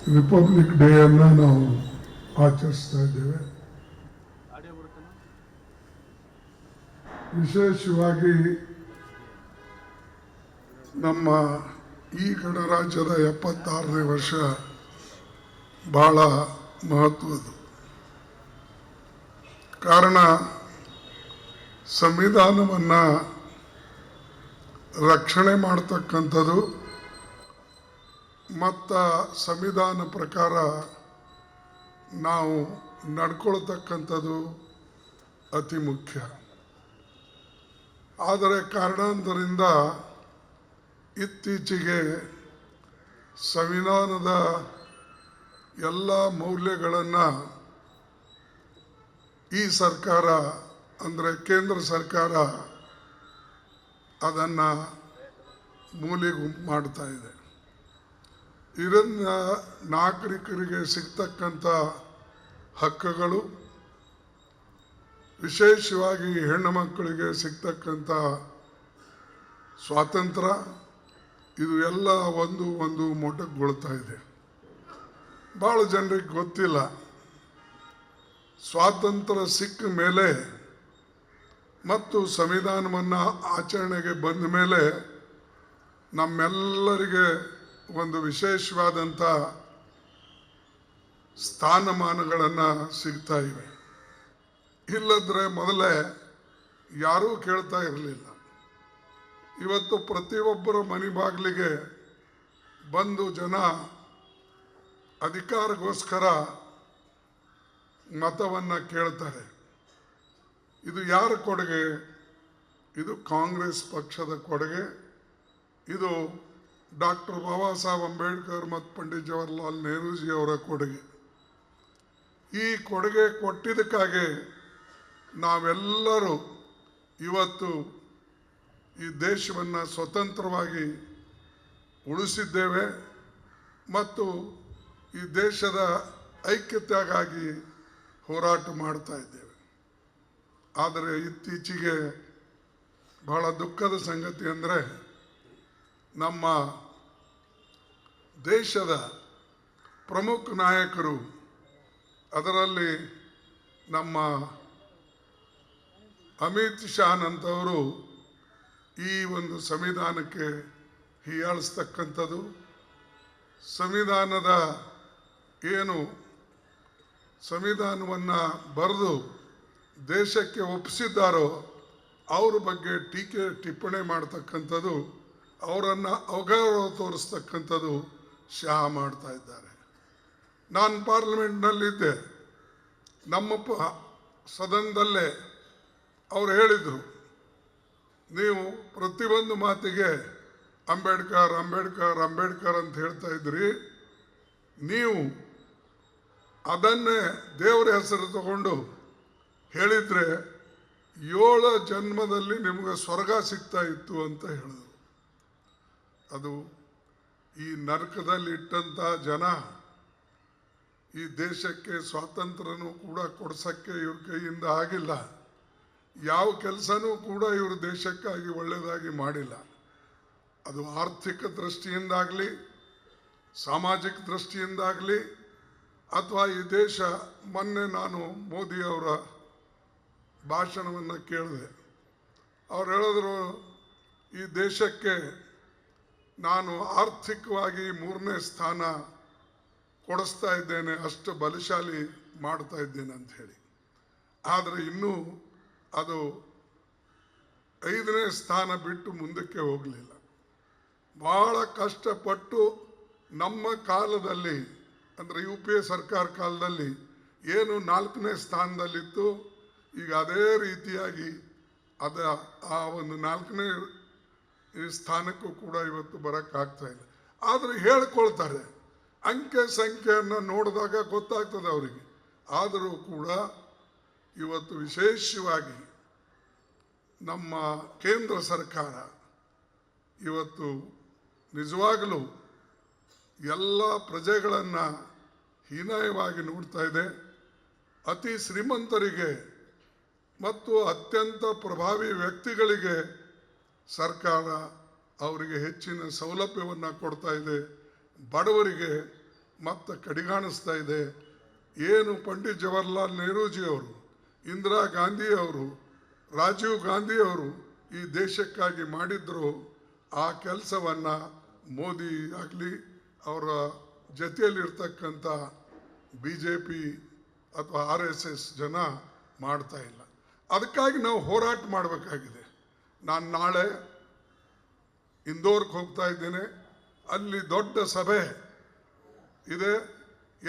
Republic ಡೇಯನ್ನು ನಾವು ಆಚರಿಸ್ತಾ ಇದ್ದೇವೆ. ವಿಶೇಷವಾಗಿ ನಮ್ಮ ಈ ಗಣರಾಜ್ಯದ 76ನೇ ವರ್ಷ ಬಹಳ ಮಹತ್ವದ್ದು. ಕಾರಣ ಸಂವಿಧಾನವನ್ನು ರಕ್ಷಣೆ ಮಾಡ್ತಕ್ಕಂಥದ್ದು ಮತ್ತು ಸಂವಿಧಾನ ಪ್ರಕಾರ ನಾವು ನಡ್ಕೊಳ್ತಕ್ಕಂಥದ್ದು ಅತಿ ಮುಖ್ಯ. ಆದರೆ ಕಾರಣಾಂತರದಿಂದ ಇತ್ತೀಚೆಗೆ ಸಂವಿಧಾನದ ಎಲ್ಲ ಮೌಲ್ಯಗಳನ್ನು ಈ ಸರ್ಕಾರ ಅಂದರೆ ಕೇಂದ್ರ ಸರ್ಕಾರ ಅದನ್ನು ಮೂಲೆಗೆ ಮಾಡ್ತಾ ಇದೆ. ಇದರಿಂದ ನಾಗರಿಕರಿಗೆ ಸಿಗ್ತಕ್ಕಂಥ ಹಕ್ಕುಗಳು, ವಿಶೇಷವಾಗಿ ಹೆಣ್ಣು ಮಕ್ಕಳಿಗೆ ಸಿಗ್ತಕ್ಕಂಥ ಸ್ವಾತಂತ್ರ್ಯ, ಇದು ಎಲ್ಲ ಒಂದು ಮೊಟಕುಗೊಳ್ತಾ ಇದೆ. ಭಾಳ ಜನರಿಗೆ ಗೊತ್ತಿಲ್ಲ, ಸ್ವಾತಂತ್ರ್ಯ ಸಿಕ್ಕ ಮೇಲೆ ಮತ್ತು ಸಂವಿಧಾನವನ್ನು ಆಚರಣೆಗೆ ಬಂದ ಮೇಲೆ ನಮ್ಮೆಲ್ಲರಿಗೆ ಒಂದು ವಿಶೇಷವಾದಂಥ ಸ್ಥಾನಮಾನಗಳನ್ನು ಸಿಗ್ತಾ ಇವೆ. ಇಲ್ಲದ್ರೆ ಮೊದಲೇ ಯಾರೂ ಕೇಳ್ತಾ ಇರಲಿಲ್ಲ. ಇವತ್ತು ಪ್ರತಿಯೊಬ್ಬರ ಮನೆ ಬಾಗಿಲಿಗೆ ಬಂದು ಜನ ಅಧಿಕಾರಕ್ಕೋಸ್ಕರ ಮತವನ್ನು ಕೇಳ್ತಾರೆ. ಇದು ಯಾರ ಕೊಡುಗೆ? ಇದು ಕಾಂಗ್ರೆಸ್ ಪಕ್ಷದ ಕೊಡುಗೆ. ಇದು ಡಾಕ್ಟರ್ ಬಾಬಾ ಸಾಹೇಬ್ ಅಂಬೇಡ್ಕರ್ ಮತ್ತು ಪಂಡಿತ್ ಜವಾಹರ್ಲಾಲ್ ನೆಹರೂಜಿ ಅವರ ಕೊಡುಗೆ. ಈ ಕೊಡುಗೆ ಕೊಟ್ಟಿದ್ದಕ್ಕಾಗಿ ನಾವೆಲ್ಲರೂ ಇವತ್ತು ಈ ದೇಶವನ್ನು ಸ್ವತಂತ್ರವಾಗಿ ಉಳಿಸಿದ್ದೇವೆ ಮತ್ತು ಈ ದೇಶದ ಐಕ್ಯತೆಗಾಗಿ ಹೋರಾಟ ಮಾಡ್ತಾ ಇದ್ದೇವೆ. ಆದರೆ ಇತ್ತೀಚೆಗೆ ಬಹಳ ದುಃಖದ ಸಂಗತಿ ಅಂದರೆ ನಮ್ಮ ದೇಶದ ಪ್ರಮುಖ ನಾಯಕರು, ಅದರಲ್ಲಿ ನಮ್ಮ ಅಮಿತ್ ಶಾನಂತವರು ಈ ಒಂದು ಸಂವಿಧಾನಕ್ಕೆ ಹೀಯಾಳಿಸ್ತಕ್ಕಂಥದ್ದು, ಸಂವಿಧಾನದ ಏನು ಸಂವಿಧಾನವನ್ನು ಬರೆದು ದೇಶಕ್ಕೆ ಒಪ್ಪಿಸಿದ್ದಾರೋ ಅವ್ರ ಬಗ್ಗೆ ಟೀಕೆ ಟಿಪ್ಪಣಿ ಮಾಡ್ತಕ್ಕಂಥದ್ದು, ಅವರನ್ನು ಅವಗೌರವ ತೋರಿಸ್ತಕ್ಕಂಥದ್ದು ಶಾ ಮಾಡ್ತಾ ಇದ್ದಾರೆ. ನಾನು ಪಾರ್ಲಿಮೆಂಟ್ನಲ್ಲಿದ್ದೆ, ನಮ್ಮ ಸದನದಲ್ಲೇ ಅವರು ಹೇಳಿದರು, ನೀವು ಪ್ರತಿಯೊಂದು ಮಾತಿಗೆ ಅಂಬೇಡ್ಕರ್ ಅಂಬೇಡ್ಕರ್ ಅಂಬೇಡ್ಕರ್ ಅಂತ ಹೇಳ್ತಾ ಇದ್ರಿ, ನೀವು ಅದನ್ನೇ ದೇವರ ಹೆಸರು ತಗೊಂಡು ಹೇಳಿದರೆ 7 ಜನ್ಮದಲ್ಲಿ ನಿಮಗೆ ಸ್ವರ್ಗ ಸಿಗ್ತಾ ಇತ್ತು ಅಂತ ಹೇಳಿದ್ರು. ಅದು ಈ ನರಕದಲ್ಲಿ ಇಟ್ಟಂಥ ಜನ ಈ ದೇಶಕ್ಕೆ ಸ್ವಾತಂತ್ರ್ಯನೂ ಕೂಡ ಕೊಡ್ಸೋಕ್ಕೆ ಇವ್ರ ಕೈಯಿಂದ ಆಗಿಲ್ಲ. ಯಾವ ಕೆಲಸನೂ ಕೂಡ ಇವರು ದೇಶಕ್ಕಾಗಿ ಒಳ್ಳೆಯದಾಗಿ ಮಾಡಿಲ್ಲ. ಅದು ಆರ್ಥಿಕ ದೃಷ್ಟಿಯಿಂದಾಗಲಿ, ಸಾಮಾಜಿಕ ದೃಷ್ಟಿಯಿಂದಾಗಲಿ, ಅಥವಾ ಈ ದೇಶ, ಮೊನ್ನೆ ನಾನು ಮೋದಿಯವರ ಭಾಷಣವನ್ನು ಕೇಳಿದೆ. ಅವ್ರು ಹೇಳಿದ್ರು, ಈ ದೇಶಕ್ಕೆ ನಾನು ಆರ್ಥಿಕವಾಗಿ 3ನೇ ಸ್ಥಾನ ಕೊಡಿಸ್ತಾ ಇದ್ದೇನೆ, ಅಷ್ಟು ಬಲಶಾಲಿ ಮಾಡ್ತಾ ಇದ್ದೇನೆ ಅಂತ ಹೇಳಿ. ಆದರೆ ಇನ್ನೂ ಅದು 5ನೇ ಸ್ಥಾನ ಬಿಟ್ಟು ಮುಂದಕ್ಕೆ ಹೋಗಲಿಲ್ಲ. ಭಾಳ ಕಷ್ಟಪಟ್ಟು ನಮ್ಮ ಕಾಲದಲ್ಲಿ, ಅಂದರೆ UPA ಸರ್ಕಾರ ಕಾಲದಲ್ಲಿ ಏನು 4ನೇ ಸ್ಥಾನದಲ್ಲಿತ್ತು, ಈಗ ಅದೇ ರೀತಿಯಾಗಿ ಆ ಒಂದು 4ನೇ ಸ್ಥಾನಕ್ಕೂ ಕೂಡ ಇವತ್ತು ಬರೋಕ್ಕಾಗ್ತಾ ಇಲ್ಲ. ಆದರೆ ಹೇಳ್ಕೊಳ್ತಾರೆ, ಅಂಕೆ ಸಂಖ್ಯೆಯನ್ನು ನೋಡಿದಾಗ ಗೊತ್ತಾಗ್ತದೆ ಅವರಿಗೆ. ಆದರೂ ಕೂಡ ಇವತ್ತು ವಿಶೇಷವಾಗಿ ನಮ್ಮ ಕೇಂದ್ರ ಸರ್ಕಾರ ಇವತ್ತು ನಿಜವಾಗಲೂ ಎಲ್ಲ ಪ್ರಜೆಗಳನ್ನು ಹೀನಾಯವಾಗಿ ನೋಡ್ತಾ ಇದೆ. ಅತಿ ಶ್ರೀಮಂತರಿಗೆ ಮತ್ತು ಅತ್ಯಂತ ಪ್ರಭಾವಿ ವ್ಯಕ್ತಿಗಳಿಗೆ ಸರ್ಕಾರ ಅವರಿಗೆ ಹೆಚ್ಚಿನ ಸೌಲಭ್ಯವನ್ನು ಕೊಡ್ತಾ ಇದೆ. ಬಡವರಿಗೆ ಮತ್ತು ಕಡಿಗಾಣಿಸ್ತಾ ಇದೆ. ಏನು ಪಂಡಿತ್ ಜವಾಹರ್ಲಾಲ್ ನೆಹರೂಜಿಯವರು, ಇಂದಿರಾ ಗಾಂಧಿಯವರು, ರಾಜೀವ್ ಗಾಂಧಿಯವರು ಈ ದೇಶಕ್ಕಾಗಿ ಮಾಡಿದ್ರು, ಆ ಕೆಲಸವನ್ನು ಮೋದಿ ಆಗಲಿ ಅವರ ಜೊತೆಯಲ್ಲಿರ್ತಕ್ಕಂಥ BJP ಅಥವಾ RSS ಜನ ಮಾಡ್ತಾ ಇಲ್ಲ. ಅದಕ್ಕಾಗಿ ನಾವು ಹೋರಾಟ ಮಾಡಬೇಕಾಗಿದೆ. ನಾನು ನಾಳೆ ಇಂದೋರ್ಗೆ ಹೋಗ್ತಾ ಇದ್ದೇನೆ. ಅಲ್ಲಿ ದೊಡ್ಡ ಸಭೆ ಇದೆ,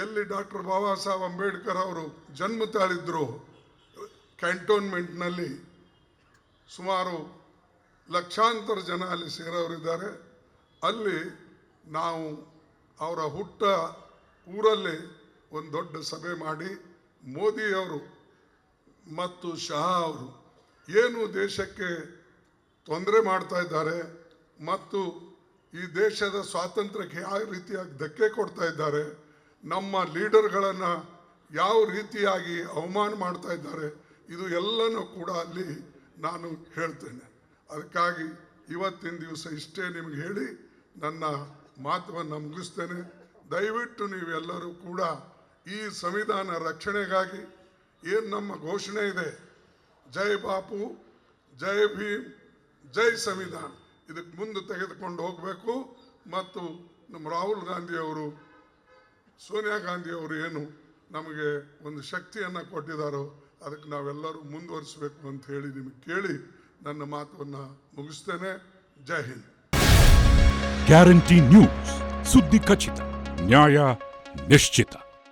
ಎಲ್ಲಿ ಡಾಕ್ಟರ್ ಬಾಬಾ ಸಾಹೇಬ್ ಅಂಬೇಡ್ಕರ್ ಅವರು ಜನ್ಮ ತಾಳಿದ್ರು. ಕ್ಯಾಂಟೋನ್ಮೆಂಟ್ನಲ್ಲಿ ಸುಮಾರು ಲಕ್ಷಾಂತರ ಜನ ಅಲ್ಲಿ ಸೇರೋರಿದ್ದಾರೆ. ಅಲ್ಲಿ ನಾವು ಅವರ ಹುಟ್ಟ ಊರಲ್ಲಿ ಒಂದು ದೊಡ್ಡ ಸಭೆ ಮಾಡಿ ಮೋದಿಯವರು ಮತ್ತು ಶಾ ಅವರು ಏನು ದೇಶಕ್ಕೆ ತೊಂದರೆ ಮಾಡ್ತಾ ಇದ್ದಾರೆ ಮತ್ತು ಈ ದೇಶದ ಸ್ವಾತಂತ್ರ್ಯಕ್ಕೆ ಯಾವ ರೀತಿಯಾಗಿ ಧಕ್ಕೆ ಕೊಡ್ತಾ ಇದ್ದಾರೆ, ನಮ್ಮ ಲೀಡರ್ಗಳನ್ನು ಯಾವ ರೀತಿಯಾಗಿ ಅವಮಾನ ಮಾಡ್ತಾ ಇದ್ದಾರೆ, ಇದು ಎಲ್ಲನೂ ಕೂಡ ಅಲ್ಲಿ ನಾನು ಹೇಳ್ತೇನೆ. ಅದಕ್ಕಾಗಿ ಇವತ್ತಿನ ದಿವಸ ಇಷ್ಟೇ ನಿಮಗೆ ಹೇಳಿ ನನ್ನ ಮಾತನ್ನು ಮುಗಿಸ್ತೇನೆ. ದಯವಿಟ್ಟು ನೀವೆಲ್ಲರೂ ಕೂಡ ಈ ಸಂವಿಧಾನ ರಕ್ಷಣೆಗಾಗಿ ಏನು ನಮ್ಮ ಘೋಷಣೆ ಇದೆ, ಜೈ ಬಾಪು, ಜೈ ಭೀಮ್, ಜೈ ಸಂವಿಧಾನ, ಇದಕ್ಕೆ ಮುಂದೆ ತೆಗೆದುಕೊಂಡು ಹೋಗಬೇಕು. ಮತ್ತು ನಮ್ಮ ರಾಹುಲ್ ಗಾಂಧಿಯವರು, ಸೋನಿಯಾ ಗಾಂಧಿಯವರು ಏನು ನಮಗೆ ಒಂದು ಶಕ್ತಿಯನ್ನು ಕೊಟ್ಟಿದ್ದಾರೋ ಅದಕ್ಕೆ ನಾವೆಲ್ಲರೂ ಮುಂದುವರಿಸಬೇಕು ಅಂತ ಹೇಳಿ ನಿಮಗೆ ಕೇಳಿ ನನ್ನ ಮಾತನ್ನು ಮುಗಿಸ್ತೇನೆ. ಜೈ ಹಿಂದ್. ಗ್ಯಾರಂಟಿ ನ್ಯೂಸ್, ಸುದ್ದಿ ಖಚಿತ, ನ್ಯಾಯ ನಿಶ್ಚಿತ.